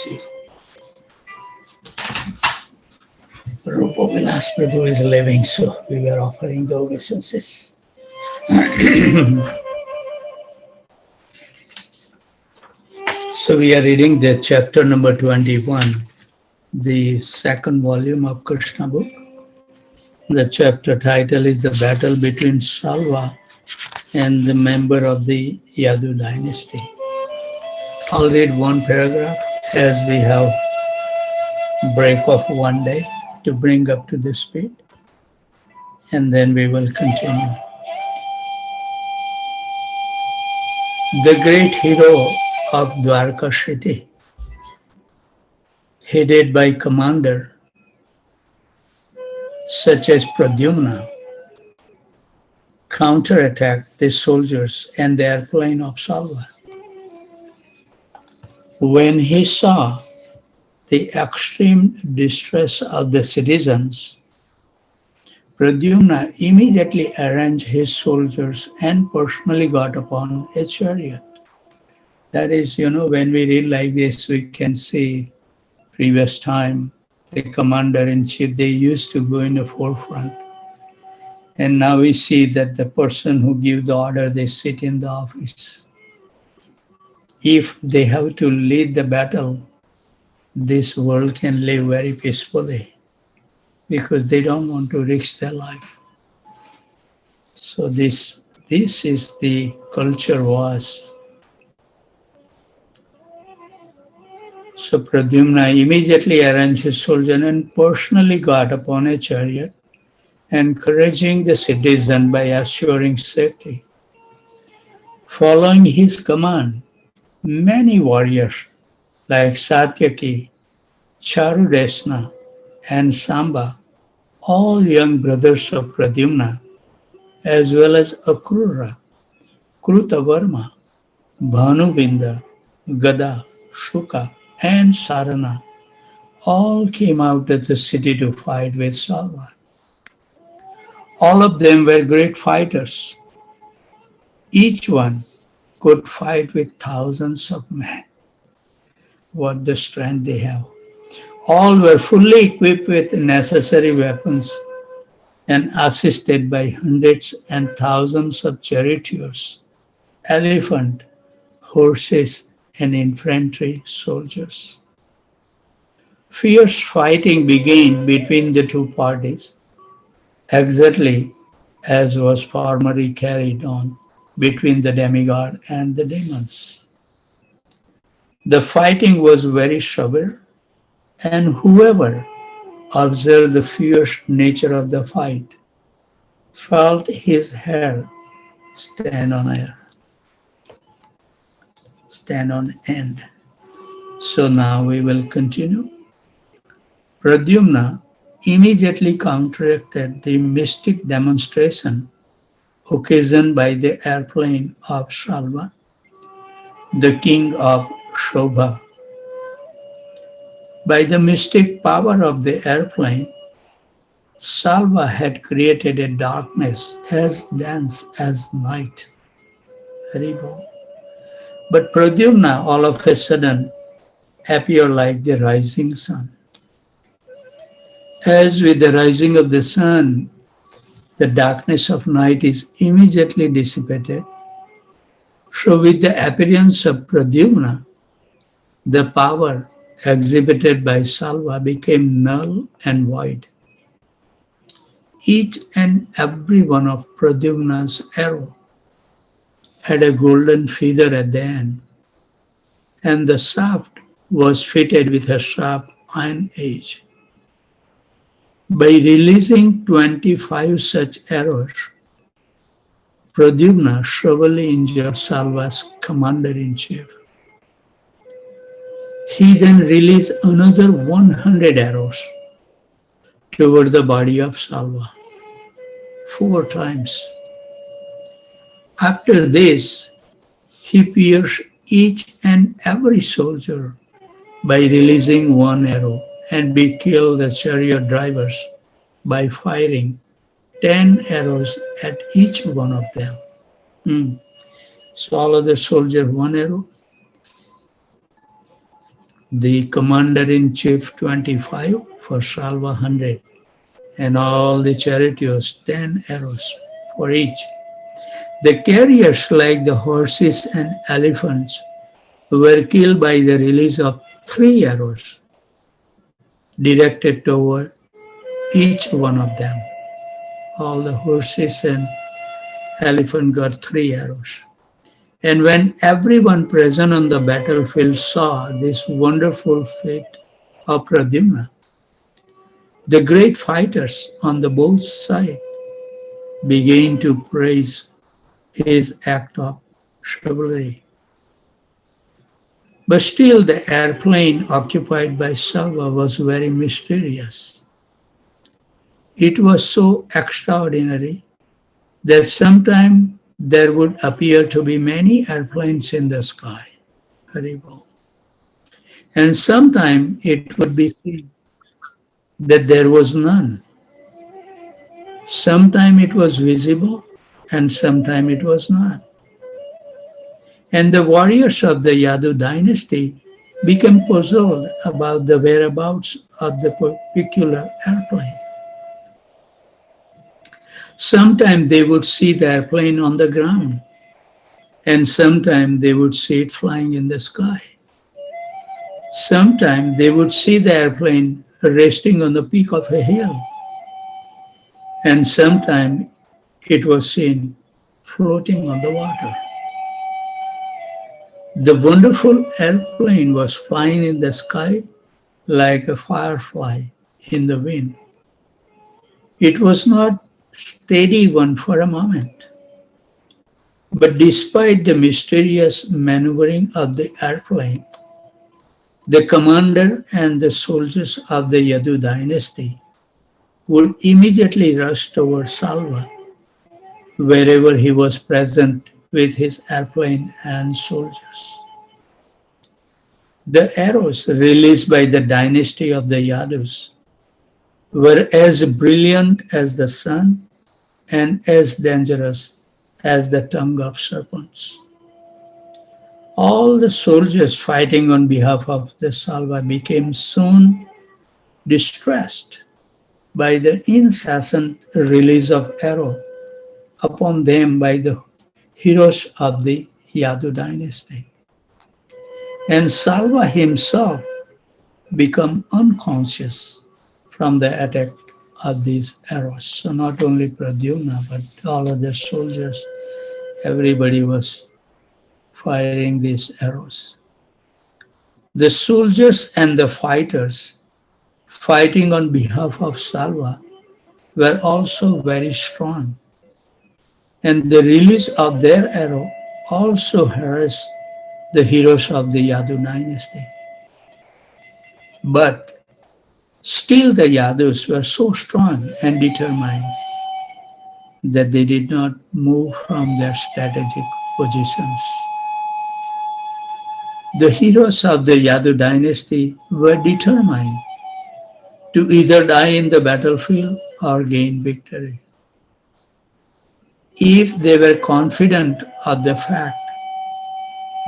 bless you. Rupa Vilas Prabhu is living, so we were offering the obeisances. So we are reading the chapter number 21, the second volume of Krishna book. The chapter title is The Battle Between Salva and the member of the Yadu dynasty. I'll read one paragraph as we have break of one day to bring up to the speed, and then we will continue. The great hero of Dwarka city, headed by commander such as Pradyumna, counterattacked the soldiers and the airplane of Salva. When he saw the extreme distress of the citizens, Pradyumna immediately arranged his soldiers and personally got upon a chariot. That is, when we read like this, we can see previous time, the commander-in-chief, they used to go in the forefront. And now we see that the person who gives the order, they sit in the office. If they have to lead the battle, this world can live very peacefully because they don't want to risk their life. So this is the culture was. So Pradyumna immediately arranged his soldiers and personally got upon a chariot, encouraging the citizen by assuring safety. Following his command, many warriors like Satyaki, Charudesna, and Samba, all young brothers of Pradyumna, as well as Akrura, Krutavarma, Bhanubinda, Gada, Shuka, and Sarana, all came out of the city to fight with Salva. All of them were great fighters. Each one could fight with thousands of men. What the strength they have. All were fully equipped with necessary weapons and assisted by hundreds and thousands of charioteers, elephant, horses, and infantry soldiers. Fierce fighting began between the two parties, exactly as was formerly carried on between the demigod and the demons. The fighting was very severe, and whoever observed the fierce nature of the fight felt his hair stand on end. So now we will continue. Pradyumna immediately counteracted the mystic demonstration occasioned by the airplane of Salva, the king of Shobha. By the mystic power of the airplane, Salva had created a darkness as dense as night. Haribo. But Pradyumna all of a sudden appeared like the rising sun. As with the rising of the sun, the darkness of night is immediately dissipated. So with the appearance of Pradyumna, the power exhibited by Salva became null and void. Each and every one of Pradyumna's arrow had a golden feather at the end, and the shaft was fitted with a sharp iron edge. By releasing 25 such arrows, Pradyumna severely injured Salva's commander-in-chief. He then released another 100 arrows toward the body of Salva, 4 times. After this, he pierced each and every soldier by releasing 1 arrow, and we killed the chariot drivers by firing 10 arrows at each one of them. So all of the soldiers 1 arrow, the commander-in-chief 25 for Salva 100, and all the charioteers 10 arrows for each. The carriers, like the horses and elephants, were killed by the release of 3 arrows directed toward each one of them. All the horses and elephant got 3 arrows. And when everyone present on the battlefield saw this wonderful feat of Pradyumna, the great fighters on the both sides began to praise his act of chivalry. But still the airplane occupied by Salva was very mysterious. It was so extraordinary that sometimes there would appear to be many airplanes in the sky. Haribol. And sometimes it would be seen that there was none. Sometimes it was visible and sometimes it was not. And the warriors of the Yadu dynasty became puzzled about the whereabouts of the particular airplane. Sometimes they would see the airplane on the ground, and sometimes they would see it flying in the sky. Sometimes they would see the airplane resting on the peak of a hill, and sometimes it was seen floating on the water. The wonderful airplane was flying in the sky like a firefly in the wind. It was not steady one for a moment. But despite the mysterious maneuvering of the airplane, the commander and the soldiers of the Yadu dynasty would immediately rush toward Salva, wherever he was present with his airplane and soldiers. The arrows released by the dynasty of the Yadus were as brilliant as the sun and as dangerous as the tongue of serpents. All the soldiers fighting on behalf of the Salva became soon distressed by the incessant release of arrows upon them by the heroes of the Yadu dynasty. And Salva himself became unconscious from the attack of these arrows. So not only Pradyumna, but all other soldiers, everybody was firing these arrows. The soldiers and the fighters fighting on behalf of Salva were also very strong, and the release of their arrow also harassed the heroes of the Yadu dynasty. But still the Yadus were so strong and determined that they did not move from their strategic positions. The heroes of the Yadu dynasty were determined to either die in the battlefield or gain victory. If they were confident of the fact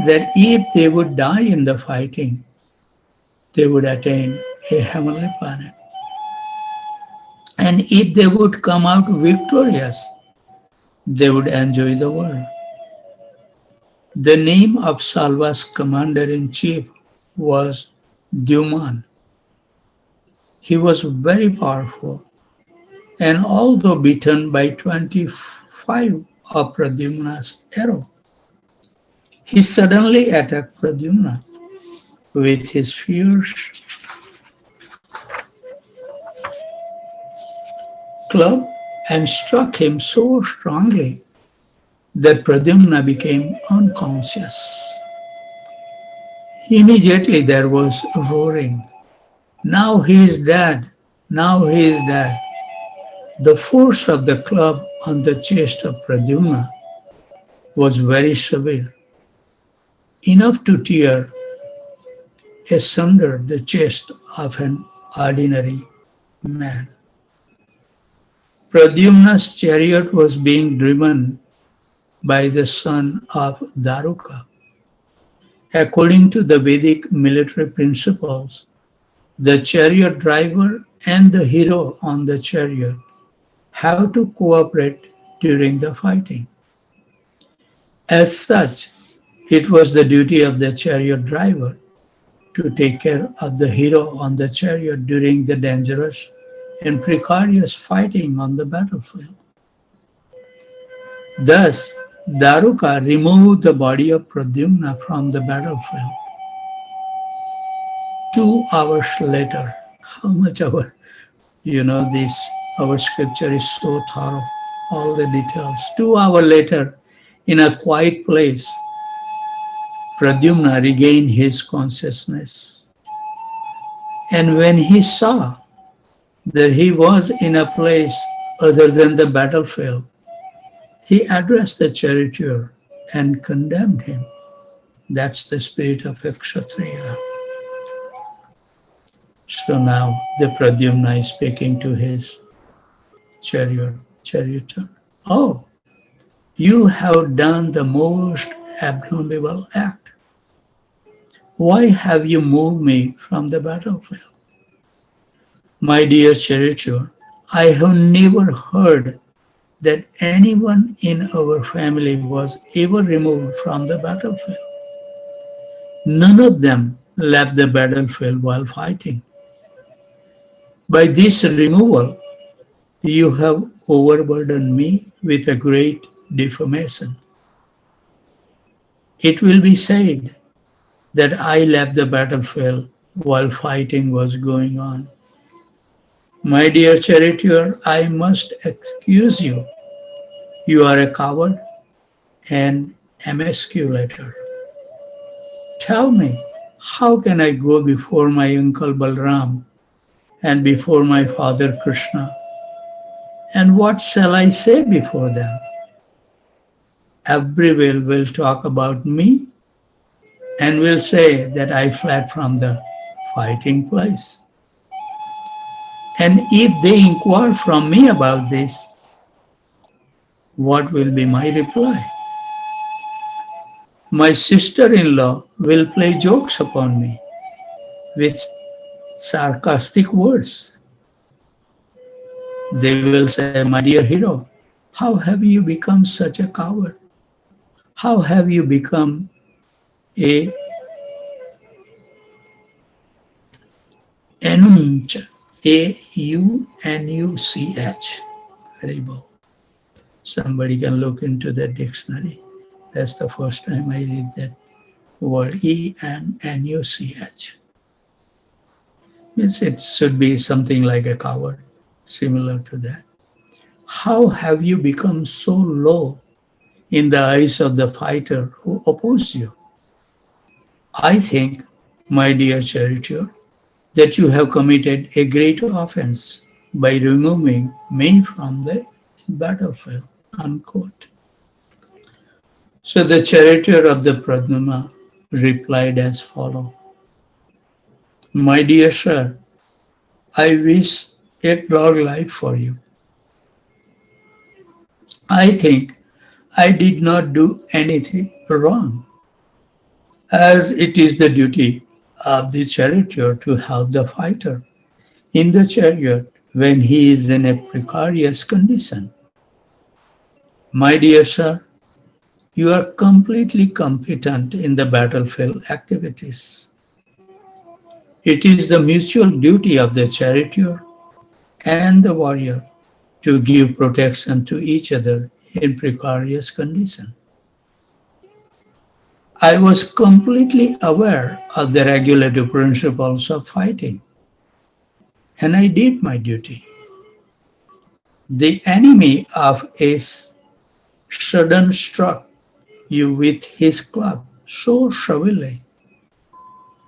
that if they would die in the fighting, they would attain a heavenly planet. And if they would come out victorious, they would enjoy the world. The name of Salva's commander-in-chief was Duman. He was very powerful, and although beaten by 25 of Pradyumna's arrow, he suddenly attacked Pradyumna with his fierce club and struck him so strongly that Pradyumna became unconscious. Immediately there was roaring. Now he is dead. Now he is dead. The force of the club on the chest of Pradyumna was very severe, enough to tear asunder the chest of an ordinary man. Pradyumna's chariot was being driven by the son of Daruka, According to the Vedic military principles, the chariot driver and the hero on the chariot have to cooperate during the fighting. As such, it was the duty of the chariot driver to take care of the hero on the chariot during the dangerous and precarious fighting on the battlefield. Thus, Daruka removed the body of Pradyumna from the battlefield. 2 hours later, how much our, this, our scripture is so thorough, all the details. 2 hours later, in a quiet place, Pradyumna regained his consciousness. And when he saw that he was in a place other than the battlefield, he addressed the charioteer and condemned him. That's the spirit of a Kshatriya. So now the Pradyumna is speaking to his charioteer. Oh, you have done the most abominable act. Why have you moved me from the battlefield? My dear charioteer, I have never heard that anyone in our family was ever removed from the battlefield. None of them left the battlefield while fighting. By this removal, you have overburdened me with a great defamation. It will be said that I left the battlefield while fighting was going on. My dear charioteer, I must accuse you. You are a coward and emasculator. Tell me, how can I go before my uncle Balram and before my father Krishna? And what shall I say before them? Everyone will talk about me and will say that I fled from the fighting place. And if they inquire from me about this, what will be my reply? My sister-in-law will play jokes upon me with sarcastic words. They will say, my dear hero, how have you become such a coward? How have you become a Anuch, A-U-N-U-C-H. Haribo. Somebody can look into the dictionary. That's the first time I read that word, E-N-N-U-C-H. Means it should be something like a coward, similar to that. How have you become so low in the eyes of the fighter who opposed you? I think, my dear charioteer, that you have committed a great offense by removing me from the battlefield. Unquote. So the charioteer of the Pradyumna replied as follows. My dear sir, I wish a long life for you. I think I did not do anything wrong, as it is the duty of the charioteer to help the fighter in the chariot when he is in a precarious condition. My dear sir, you are completely competent in the battlefield activities. It is the mutual duty of the charioteer and the warrior to give protection to each other in precarious condition. I was completely aware of the regulative principles of fighting, and I did my duty. The enemy of Ace sudden struck you with his club so severely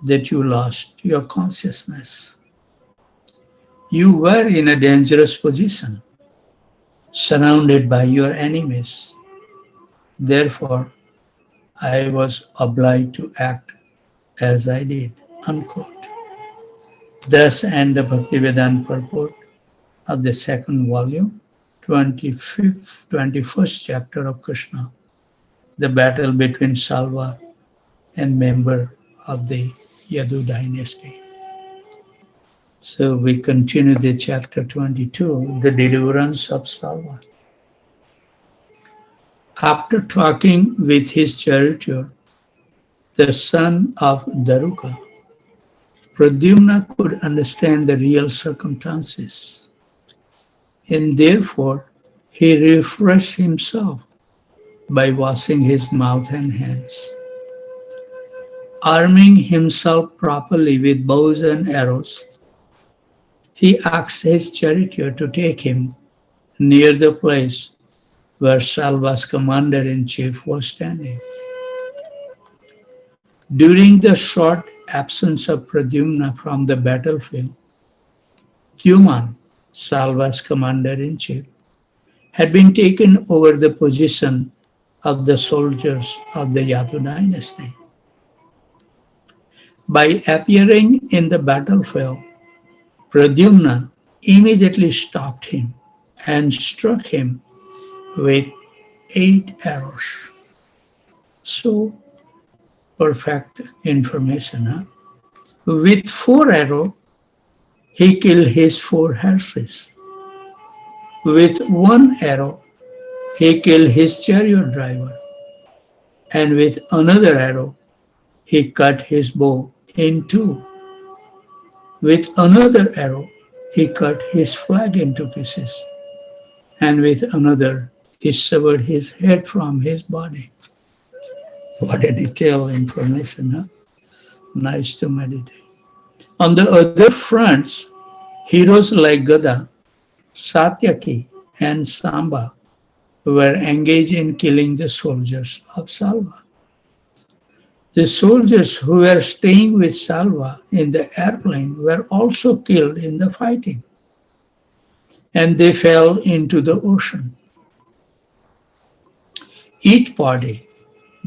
that you lost your consciousness. You were in a dangerous position, surrounded by your enemies. Therefore, I was obliged to act as I did. Unquote. Thus end the Bhaktivedanta purport of the second volume, 21st chapter of Krishna, the battle between Salva and member of the Yadu dynasty. So we continue the chapter 22, the deliverance of Salva. After talking with his charioteer, the son of Daruka, Pradyumna could understand the real circumstances, and therefore he refreshed himself by washing his mouth and hands. Arming himself properly with bows and arrows, he asked his charioteer to take him near the place where Salva's commander-in-chief was standing. During the short absence of Pradyumna from the battlefield, Human, Salva's commander-in-chief, had been taken over the position of the soldiers of the Yadu dynasty. By appearing in the battlefield, Pradyumna immediately stopped him and struck him with 8 arrows. So perfect information. Huh? With 4 arrows, he killed his 4 horses. With 1 arrow, he killed his chariot driver. And with another arrow, he cut his bow in 2. With another arrow, he cut his flag into pieces. And with another, he severed his head from his body. What a detailed information, huh? Nice to meditate. On the other fronts, heroes like Gada, Satyaki, and Samba were engaged in killing the soldiers of Salva. The soldiers who were staying with Salva in the airplane were also killed in the fighting, and they fell into the ocean. Each party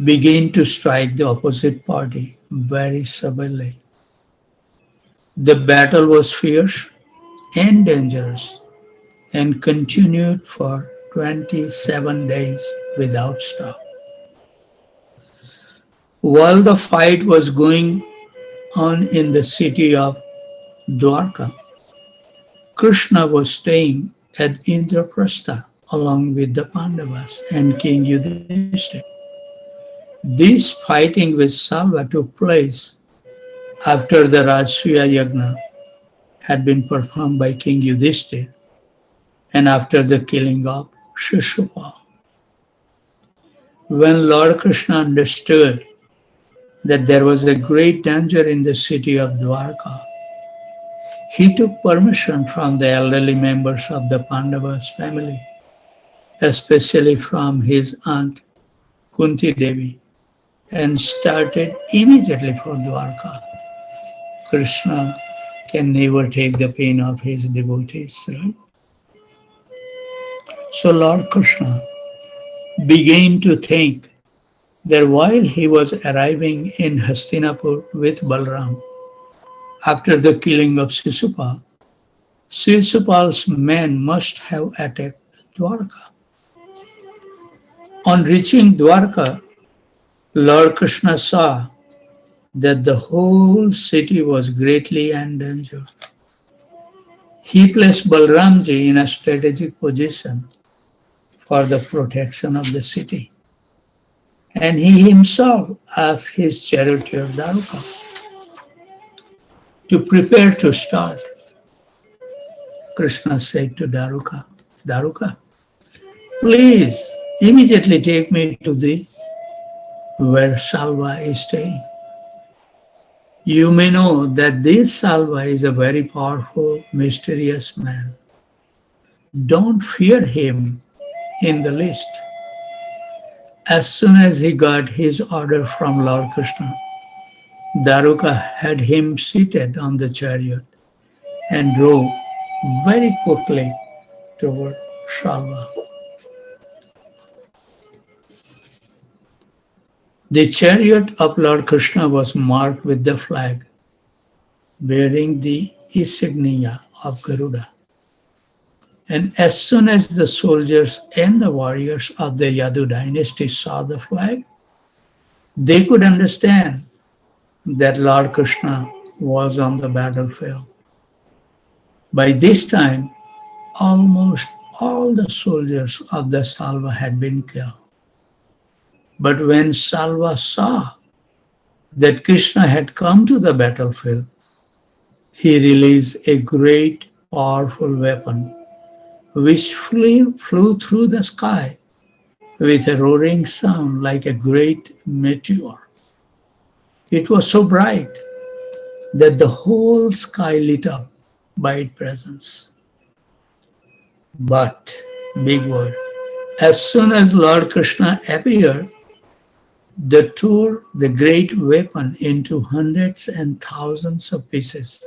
began to strike the opposite party very severely. The battle was fierce and dangerous and continued for 27 days without stop. While the fight was going on in the city of Dwarka, Krishna was staying at Indraprastha along with the Pandavas and King Yudhishthira. This fighting with Salva took place after the Rajasuya Yagna had been performed by King Yudhishthira and after the killing of Shishupal. When Lord Krishna understood that there was a great danger in the city of Dwarka, he took permission from the elderly members of the Pandavas family, especially from his aunt Kunti Devi, and started immediately for Dwarka. Krishna can never take the pain of his devotees, right? So Lord Krishna began to think that while he was arriving in Hastinapur with Balram, after the killing of Sisupal, Sisupal's men must have attacked Dwarka. On reaching Dwarka, Lord Krishna saw that the whole city was greatly endangered. He placed Balramji in a strategic position for the protection of the city, and he himself asked his charioteer Daruka to prepare to start. Krishna said to Daruka, Daruka, please immediately take me to the where Salva is staying. You may know that this Salva is a very powerful, mysterious man. Don't fear him in the least. As soon as he got his order from Lord Krishna, Daruka had him seated on the chariot and drove very quickly toward Salva. The chariot of Lord Krishna was marked with the flag bearing the insignia of Garuda. And as soon as the soldiers and the warriors of the Yadu dynasty saw the flag, They could understand that Lord Krishna was on the battlefield. By this time, almost all the soldiers of the Salva had been killed. But when Salva saw that Krishna had come to the battlefield, he released a great powerful weapon which flew through the sky with a roaring sound like a great meteor. It was so bright that the whole sky lit up by its presence. But, big word, as soon as Lord Krishna appeared, they tore the great weapon into hundreds and thousands of pieces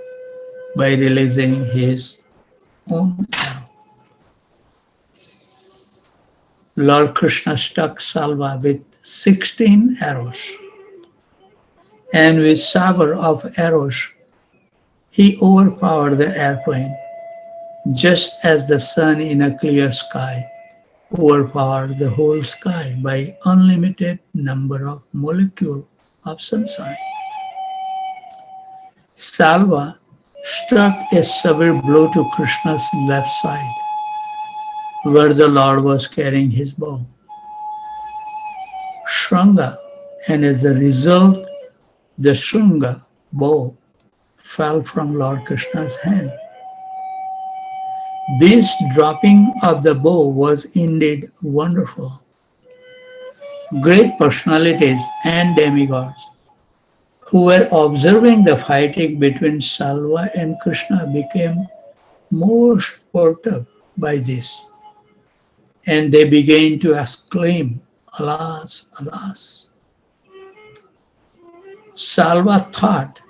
by releasing his own arrow. Lord Krishna struck Salva with 16 arrows, and with shower of arrows, he overpowered the airplane, just as the sun in a clear sky overpowered the whole sky by unlimited number of molecules of sunshine. Salva struck a severe blow to Krishna's left side, where the Lord was carrying his bow. Shranga, and as a result, the Shrunga bow fell from Lord Krishna's hand. This dropping of the bow was indeed wonderful. Great personalities and demigods who were observing the fighting between Salva and Krishna became most perturbed by this, and they began to exclaim, "Alas, alas!" Salva thought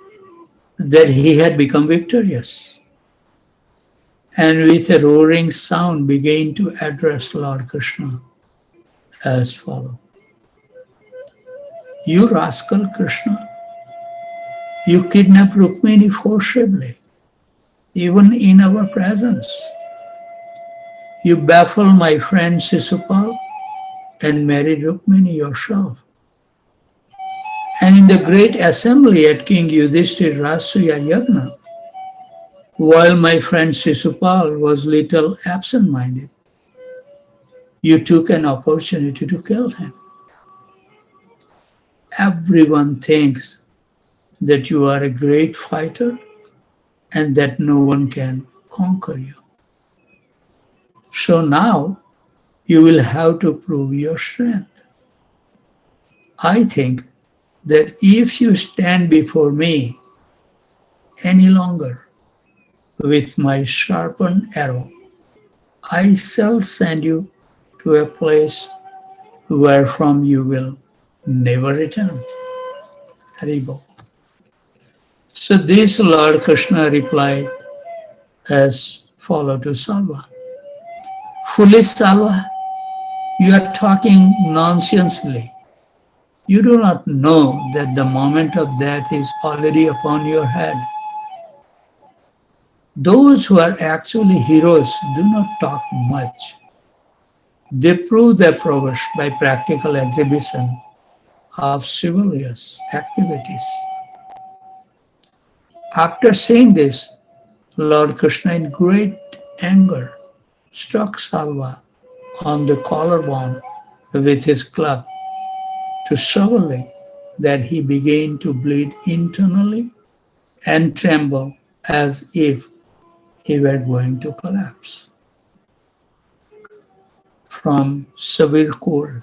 that he had become victorious, and with a roaring sound began to address Lord Krishna as follows. "You rascal Krishna, you kidnapped Rukmini forcibly, even in our presence. You baffled my friend Sisupal and married Rukmini yourself. And in the great assembly at King Yudhishthir's Rasuya Yagna, while my friend Sisupal was little absent-minded, you took an opportunity to kill him. Everyone thinks that you are a great fighter and that no one can conquer you. So now you will have to prove your strength. I think that if you stand before me any longer with my sharpened arrow, I shall send you to a place wherefrom you will never return." Haribo. So this Lord Krishna replied as follows to Salva. "Foolish Salva, you are talking nonsensely. You do not know that the moment of death is already upon your head. Those who are actually heroes do not talk much. They prove their prowess by practical exhibition of chivalrous activities." After saying this, Lord Krishna in great anger struck Salva on the collarbone with his club to severely that he began to bleed internally and tremble as if he were going to collapse from severe cold.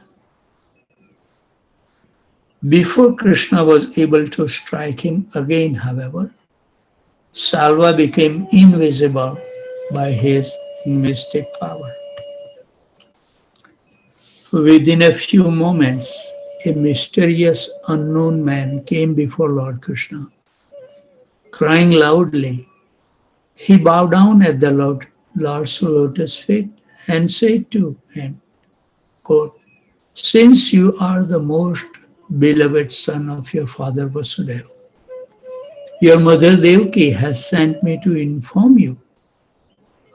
Before Krishna was able to strike him again, however, Salva became invisible by his mystic power. Within a few moments, a mysterious unknown man came before Lord Krishna. Crying loudly, he bowed down at the Lord's lotus feet and said to him, quote, "Since you are the most beloved son of your father Vasudeva, your mother Devaki has sent me to inform you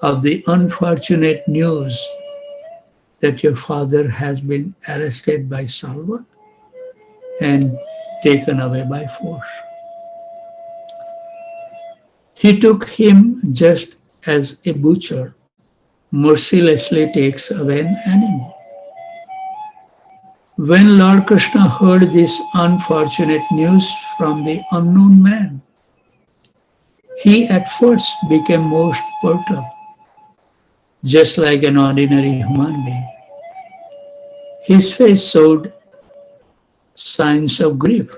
of the unfortunate news that your father has been arrested by Salva and taken away by force. He took him just as a butcher mercilessly takes away an animal. When Lord Krishna heard this unfortunate news from the unknown man, he at first became most perturbed, just like an ordinary human being. His face showed signs of grief,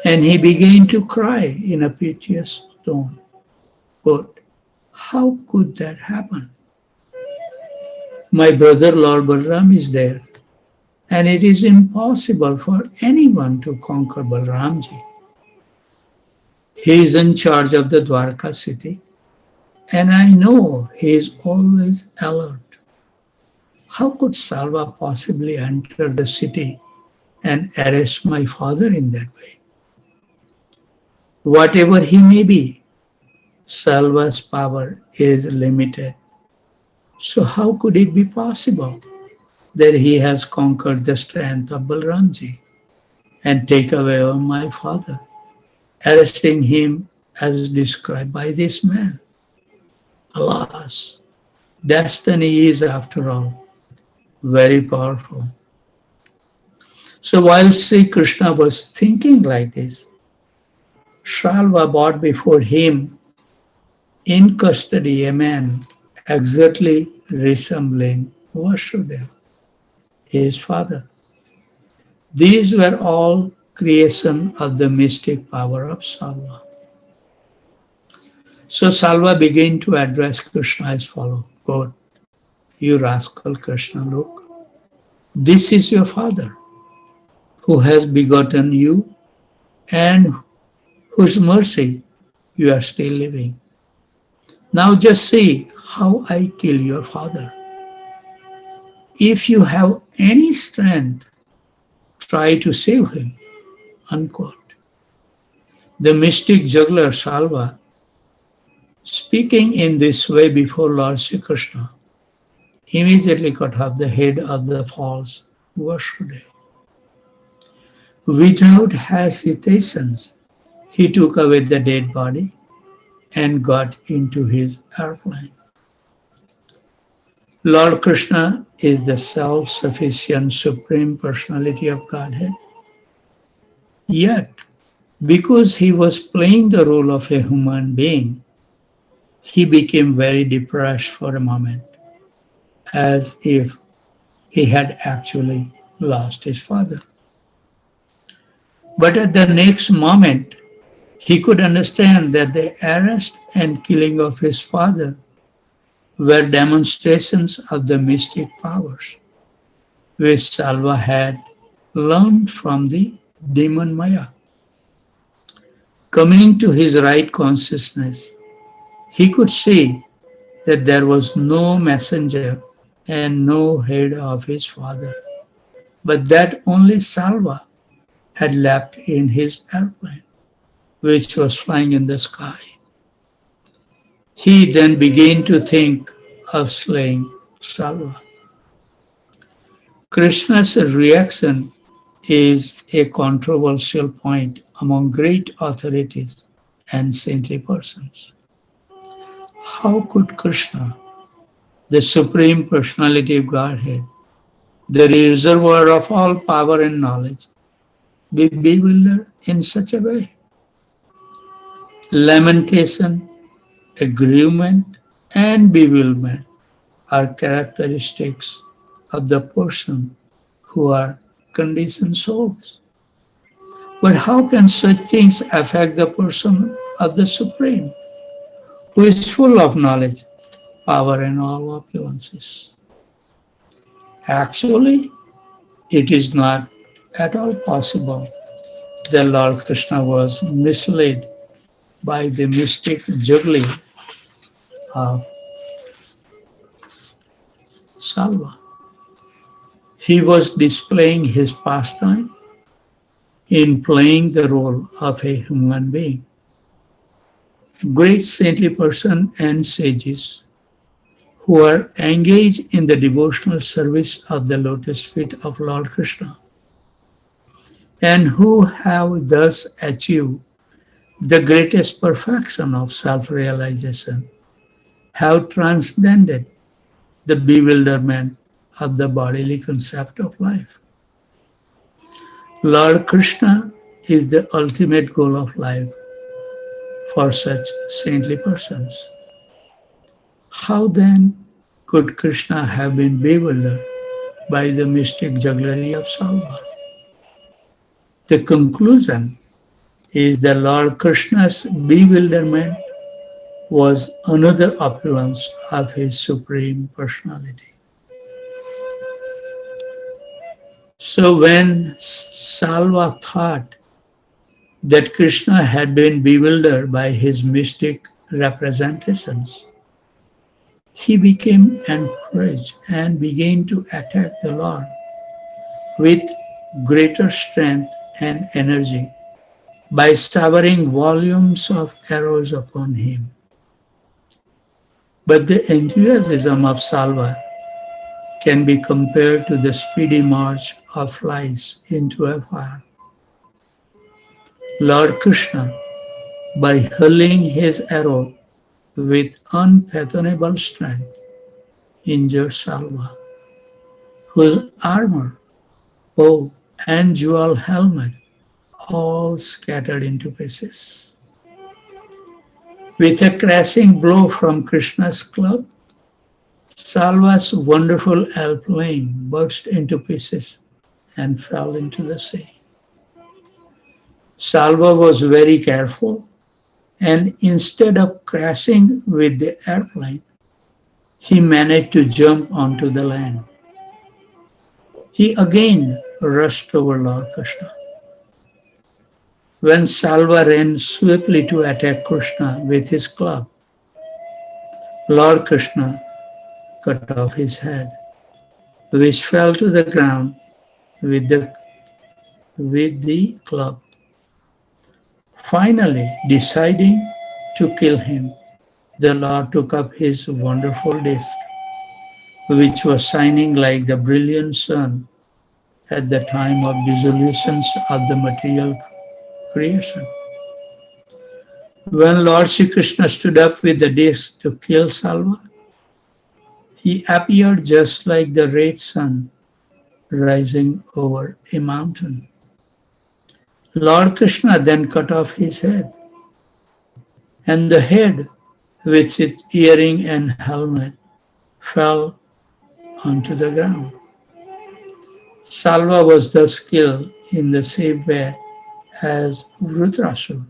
and he began to cry in a piteous tone. Quote, "How could that happen? My brother Lord Balram is there, and it is impossible for anyone to conquer Balramji. He is in charge of the Dwarka city, and I know he is always alert. How could Salva possibly enter the city and arrest my father in that way? Whatever he may be, Salva's power is limited. So how could it be possible that he has conquered the strength of Balramji and take away my father, arresting him as described by this man? Alas, destiny is, after all, very powerful." So while Sri Krishna was thinking like this, Shalva brought before him in custody a man exactly resembling Vasudeva, his father. These were all creation of the mystic power of Salva. So Salva began to address Krishna as follows, quote, "You rascal Krishna, look, this is your father who has begotten you and whose mercy you are still living. Now just see how I kill your father. If you have any strength, try to save him." Unquote. The mystic juggler Salva, speaking in this way before Lord Sri Krishna, immediately cut off the head of the false Vasudeva. Without hesitations, he took away the dead body and got into his airplane. Lord Krishna is the self-sufficient Supreme Personality of Godhead. Yet, because he was playing the role of a human being, he became very depressed for a moment, as if he had actually lost his father. But at the next moment, he could understand that the arrest and killing of his father were demonstrations of the mystic powers, which Salva had learned from the demon Maya. Coming to his right consciousness, he could see that there was no messenger and no head of his father, but that only Salva had left in his airplane, which was flying in the sky. He then began to think of slaying Salva. Krishna's reaction is a controversial point among great authorities and saintly persons. How could Krishna, the Supreme Personality of Godhead, the reservoir of all power and knowledge, be bewildered in such a way? Lamentation, aggrievement, and bewilderment are characteristics of the person who are conditioned souls. But how can such things affect the person of the Supreme, who is full of knowledge, power, and all opulences? Actually, it is not at all possible that Lord Krishna was misled by the mystic juggling of Salva. He was displaying his pastime in playing the role of a human being. Great saintly persons and sages who are engaged in the devotional service of the lotus feet of Lord Krishna and who have thus achieved the greatest perfection of self-realization, have transcended the bewilderment of the bodily concept of life. Lord Krishna is the ultimate goal of life for such saintly persons. How then could Krishna have been bewildered by the mystic jugglery of Salva? The conclusion is that Lord Krishna's bewilderment was another opulence of his supreme personality. So when Salva thought that Krishna had been bewildered by his mystic representations, he became encouraged and began to attack the Lord with greater strength and energy by showering volumes of arrows upon him. But the enthusiasm of Salva can be compared to the speedy march of flies into a fire. Lord Krishna, by hurling his arrow with unfathomable strength, injured Salva, whose armor, bow, and jewel helmet all scattered into pieces. With a crashing blow from Krishna's club, Salva's wonderful airplane burst into pieces and fell into the sea. Salva was very careful, and instead of crashing with the airplane, he managed to jump onto the land. He again rushed over Lord Krishna. When Salva ran swiftly to attack Krishna with his club, Lord Krishna cut off his head, which fell to the ground with the club. Finally, deciding to kill him, the Lord took up his wonderful disc, which was shining like the brilliant sun at the time of dissolutions of the material creation. When Lord Sri Krishna stood up with the disc to kill Salva, he appeared just like the red sun rising over a mountain. Lord Krishna then cut off his head, and the head with its earring and helmet fell onto the ground. Salva was thus killed in the same way as Vrutrasura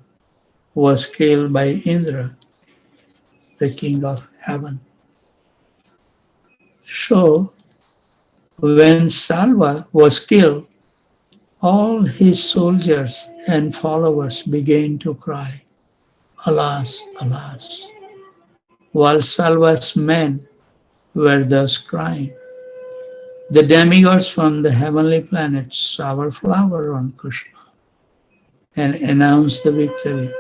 was killed by Indra, the king of heaven. So, when Salva was killed, all his soldiers and followers began to cry, "Alas, alas!" While Salva's men were thus crying, the demigods from the heavenly planets showered flower on Krishna and announced the victory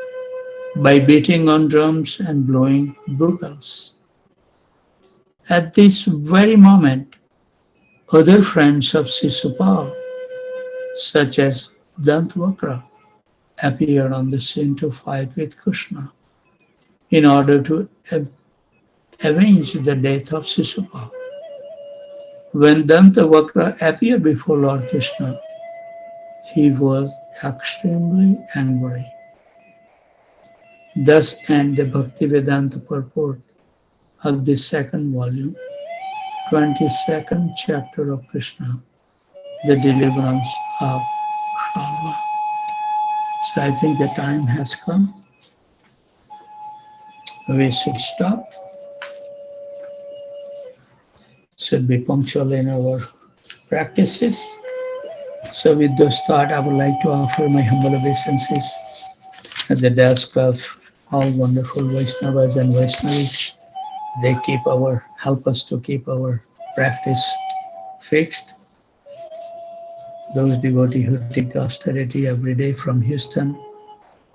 by beating on drums and blowing bugles. At this very moment, other friends of Sisupal, such as Dantavakra, appeared on the scene to fight with Krishna in order to avenge the death of Sisupal. When Dantavakra appeared before Lord Krishna, he was extremely angry. Thus ends the Bhaktivedanta purport of the second volume, 22nd chapter of Krishna, the deliverance of Salva. So I think the time has come. We should stop. Should be punctual in our practices. So with those thoughts, I would like to offer my humble obeisances at the desk of all wonderful Vaishnavas and Vaishnavis. They help us to keep our practice fixed. Those devotees who take the austerity every day from Houston,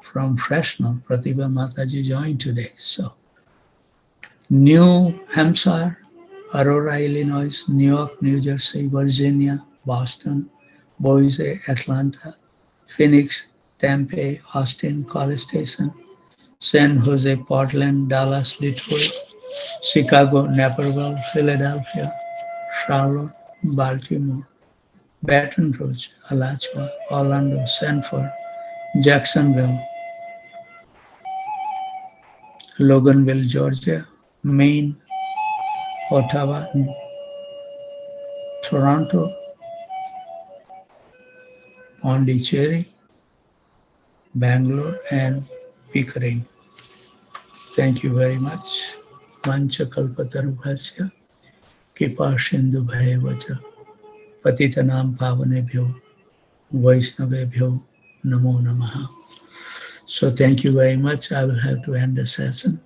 from Fresno, Pratibha Mataji joined today. So, New Hampshire, Aurora, Illinois, New York, New Jersey, Virginia, Boston, Boise, Atlanta, Phoenix, Tempe, Austin, College Station, San Jose, Portland, Dallas, Detroit, Chicago, Naperville, Philadelphia, Charlotte, Baltimore, Baton Rouge, Alachua, Orlando, Sanford, Jacksonville, Loganville, Georgia, Maine, Ottawa, Toronto, Pondicherry, Bangalore, and Pickering. Thank you very much. Vanchakalpatarubhasya Kripa Sindhu Bhayavacha Patitanam Pavanebhyo Vaishnavebhyo Namo Namaha. So thank you very much. I will have to end the session.